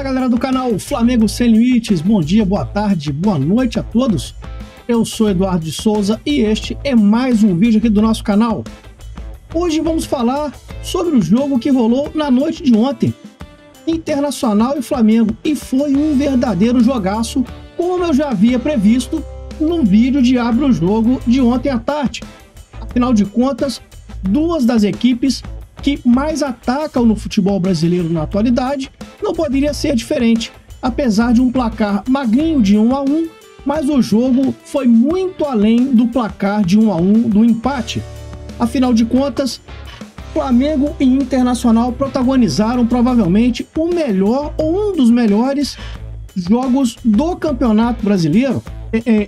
Galera do canal Flamengo Sem Limites, bom dia, boa tarde, boa noite a todos. Eu sou Eduardo de Souza e este é mais um vídeo aqui do nosso canal. Hoje vamos falar sobre o jogo que rolou na noite de ontem, Internacional e Flamengo, e foi um verdadeiro jogaço, como eu já havia previsto no vídeo de Abre o Jogo de ontem à tarde. Afinal de contas, duas das equipes que mais atacam no futebol brasileiro na atualidade, não poderia ser diferente. Apesar de um placar magrinho de 1-1, mas o jogo foi muito além do placar de 1-1 do empate. Afinal de contas, Flamengo e Internacional protagonizaram provavelmente o melhor ou um dos melhores jogos do Campeonato Brasileiro.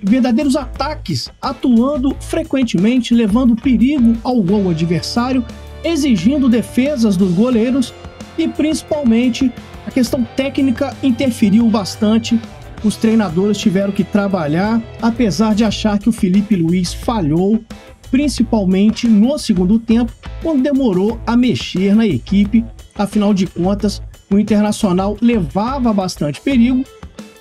Verdadeiros ataques, atuando frequentemente, levando perigo ao gol adversário, exigindo defesas dos goleiros e principalmente a questão técnica interferiu bastante. Os treinadores tiveram que trabalhar, apesar de achar que o Felipe Luiz falhou, principalmente no segundo tempo, quando demorou a mexer na equipe. Afinal de contas, o Internacional levava bastante perigo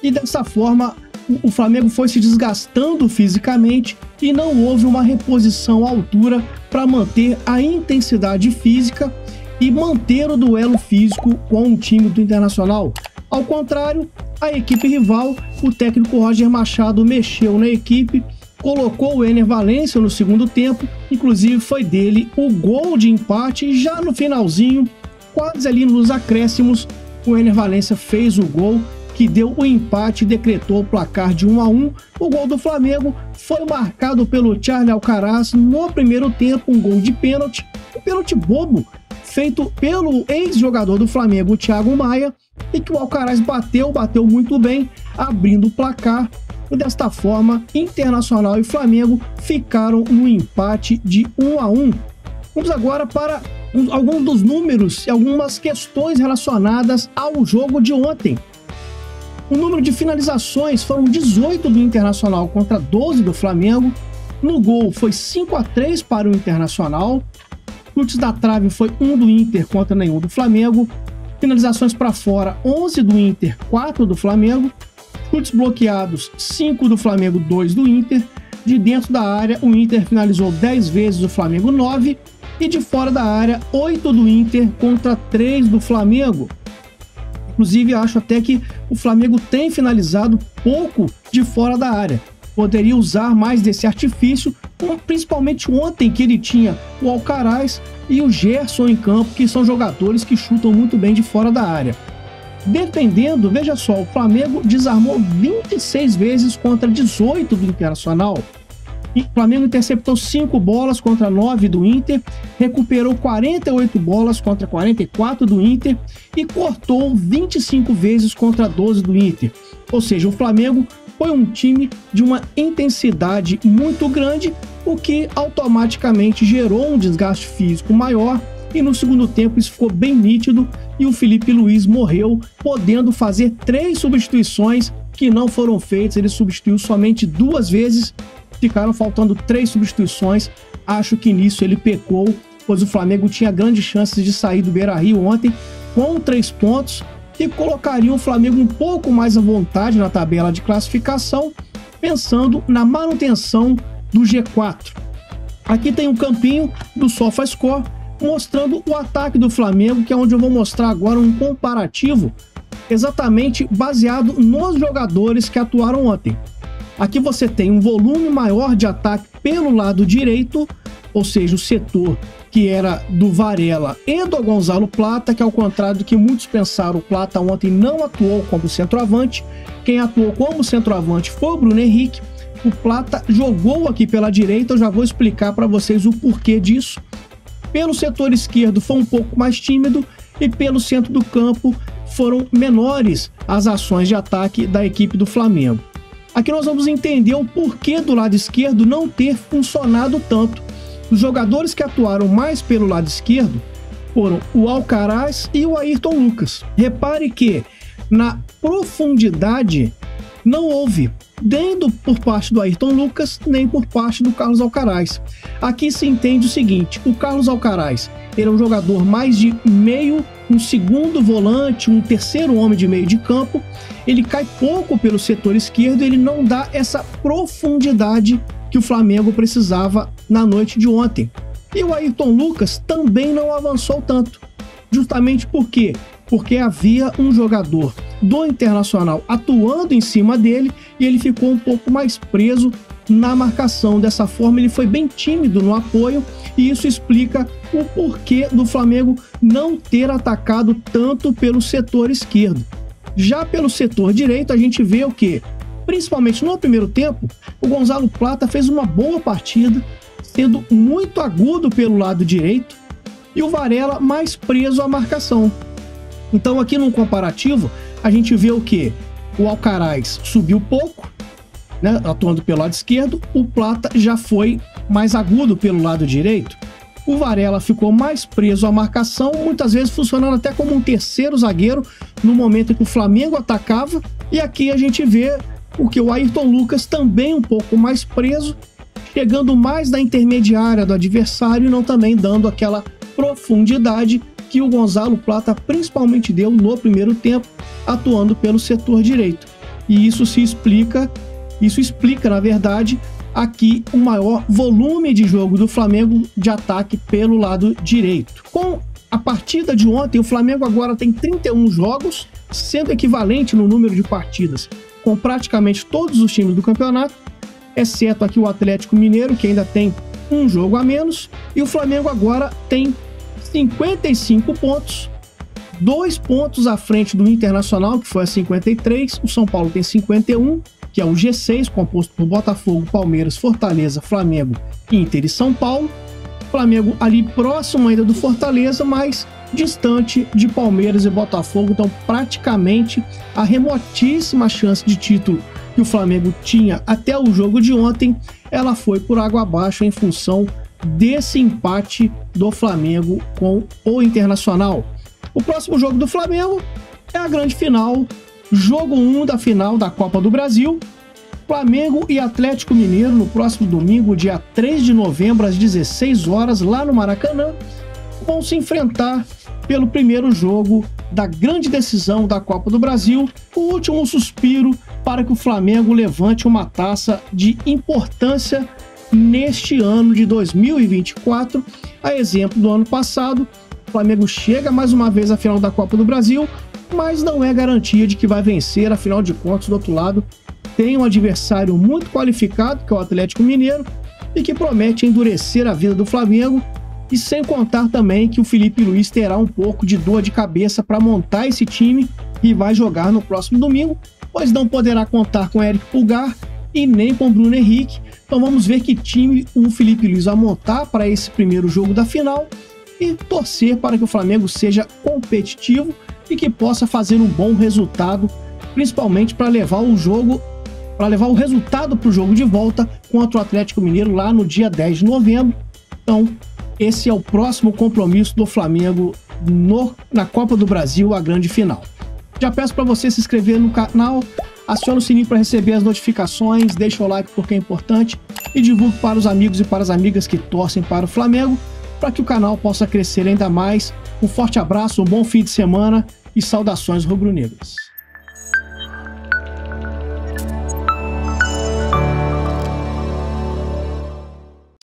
e dessa forma o Flamengo foi se desgastando fisicamente e não houve uma reposição à altura para manter a intensidade física e manter o duelo físico com o time do Internacional. Ao contrário, a equipe rival, o técnico Roger Machado mexeu na equipe, colocou o Ener Valencia no segundo tempo, inclusive foi dele o gol de empate e já no finalzinho, quase ali nos acréscimos, o Ener Valencia fez o gol que deu o empate e decretou o placar de 1-1. O gol do Flamengo foi marcado pelo Charly Alcaraz no primeiro tempo, um gol de pênalti, um pênalti bobo, feito pelo ex-jogador do Flamengo, Thiago Maia, e que o Alcaraz bateu muito bem, abrindo o placar. E desta forma, Internacional e Flamengo ficaram no empate de 1-1. Vamos agora para alguns dos números e algumas questões relacionadas ao jogo de ontem. O número de finalizações foram 18 do Internacional contra 12 do Flamengo. No gol foi 5-3 para o Internacional. Chutes da trave foi 1 do Inter contra nenhum do Flamengo. Finalizações para fora, 11 do Inter, 4 do Flamengo. Chutes bloqueados, 5 do Flamengo, 2 do Inter. De dentro da área, o Inter finalizou 10 vezes, o Flamengo 9. E de fora da área, 8 do Inter contra 3 do Flamengo. Inclusive, eu acho até que o Flamengo tem finalizado pouco de fora da área. Poderia usar mais desse artifício, principalmente ontem, que ele tinha o Alcaraz e o Gerson em campo, que são jogadores que chutam muito bem de fora da área. Dependendo, veja só, o Flamengo desarmou 26 vezes contra 18 do Internacional. O Flamengo interceptou 5 bolas contra 9 do Inter, recuperou 48 bolas contra 44 do Inter e cortou 25 vezes contra 12 do Inter. Ou seja, o Flamengo foi um time de uma intensidade muito grande, o que automaticamente gerou um desgaste físico maior e no segundo tempo isso ficou bem nítido e o Felipe Luiz morreu, podendo fazer 3 substituições que não foram feitas. Ele substituiu somente 2 vezes. Ficaram faltando 3 substituições. Acho que nisso ele pecou, pois o Flamengo tinha grandes chances de sair do Beira-Rio ontem com 3 pontos que colocariam o Flamengo um pouco mais à vontade na tabela de classificação, pensando na manutenção do G4. Aqui tem um campinho do SofaScore mostrando o ataque do Flamengo, que é onde eu vou mostrar agora um comparativo exatamente baseado nos jogadores que atuaram ontem. Aqui você tem um volume maior de ataque pelo lado direito, ou seja, o setor que era do Varela e do Gonzalo Plata, que ao contrário do que muitos pensaram, o Plata ontem não atuou como centroavante. Quem atuou como centroavante foi o Bruno Henrique. O Plata jogou aqui pela direita, eu já vou explicar para vocês o porquê disso. Pelo setor esquerdo foi um pouco mais tímido e pelo centro do campo foram menores as ações de ataque da equipe do Flamengo. Aqui nós vamos entender o porquê do lado esquerdo não ter funcionado tanto. Os jogadores que atuaram mais pelo lado esquerdo foram o Alcaraz e o Ayrton Lucas. Repare que na profundidade não houve nem por parte do Ayrton Lucas, nem por parte do Carlos Alcaraz. Aqui se entende o seguinte: o Carlos Alcaraz, ele é um jogador mais de meio, um segundo volante, um terceiro homem de meio de campo. Ele cai pouco pelo setor esquerdo, ele não dá essa profundidade que o Flamengo precisava na noite de ontem. E o Ayrton Lucas também não avançou tanto. Justamente por quê? Porque havia um jogador do Internacional atuando em cima dele e ele ficou um pouco mais preso na marcação. Dessa forma, ele foi bem tímido no apoio e isso explica o porquê do Flamengo não ter atacado tanto pelo setor esquerdo. Já pelo setor direito, a gente vê o quê? Principalmente no primeiro tempo, o Gonzalo Plata fez uma boa partida, sendo muito agudo pelo lado direito, e o Varela mais preso à marcação. Então aqui no comparativo, a gente vê o quê? O Alcaraz subiu pouco, né, atuando pelo lado esquerdo, o Plata já foi mais agudo pelo lado direito, o Varela ficou mais preso à marcação, muitas vezes funcionando até como um terceiro zagueiro no momento em que o Flamengo atacava, e aqui a gente vê o que o Ayrton Lucas também um pouco mais preso, chegando mais na intermediária do adversário e não também dando aquela profundidade que o Gonzalo Plata principalmente deu no primeiro tempo, atuando pelo setor direito. E isso explica, na verdade, aqui o maior volume de jogo do Flamengo de ataque pelo lado direito. Com a partida de ontem, o Flamengo agora tem 31 jogos, sendo equivalente no número de partidas com praticamente todos os times do campeonato, exceto aqui o Atlético Mineiro, que ainda tem um jogo a menos, e o Flamengo agora tem 55 pontos, 2 pontos à frente do Internacional, que foi a 53, o São Paulo tem 51, que é o G6, composto por Botafogo, Palmeiras, Fortaleza, Flamengo, Inter e São Paulo. Flamengo ali próximo ainda do Fortaleza, mas distante de Palmeiras e Botafogo, então praticamente a remotíssima chance de título que o Flamengo tinha até o jogo de ontem, ela foi por água abaixo em função desse empate do Flamengo com o Internacional. O próximo jogo do Flamengo é a grande final, jogo 1 da final da Copa do Brasil, Flamengo e Atlético Mineiro no próximo domingo, dia 3 de novembro, às 16 horas, lá no Maracanã, vão se enfrentar pelo primeiro jogo da grande decisão da Copa do Brasil, o último suspiro para que o Flamengo levante uma taça de importância neste ano de 2024. A exemplo do ano passado, o Flamengo chega mais uma vez à final da Copa do Brasil, mas não é garantia de que vai vencer. Afinal de contas, do outro lado, tem um adversário muito qualificado, que é o Atlético Mineiro, e que promete endurecer a vida do Flamengo, e sem contar também que o Felipe Luiz terá um pouco de dor de cabeça para montar esse time e vai jogar no próximo domingo, pois não poderá contar com Eric Pulgar e nem com Bruno Henrique. Então vamos ver que time o Felipe Luiz vai montar para esse primeiro jogo da final e torcer para que o Flamengo seja competitivo e que possa fazer um bom resultado, principalmente para levar o resultado para o jogo de volta contra o Atlético Mineiro lá no dia 10 de novembro. Então, esse é o próximo compromisso do Flamengo na Copa do Brasil, a grande final. Já peço para você se inscrever no canal, acione o sininho para receber as notificações, deixa o like porque é importante e divulgue para os amigos e para as amigas que torcem para o Flamengo, para que o canal possa crescer ainda mais. Um forte abraço, um bom fim de semana e saudações rubro-negras.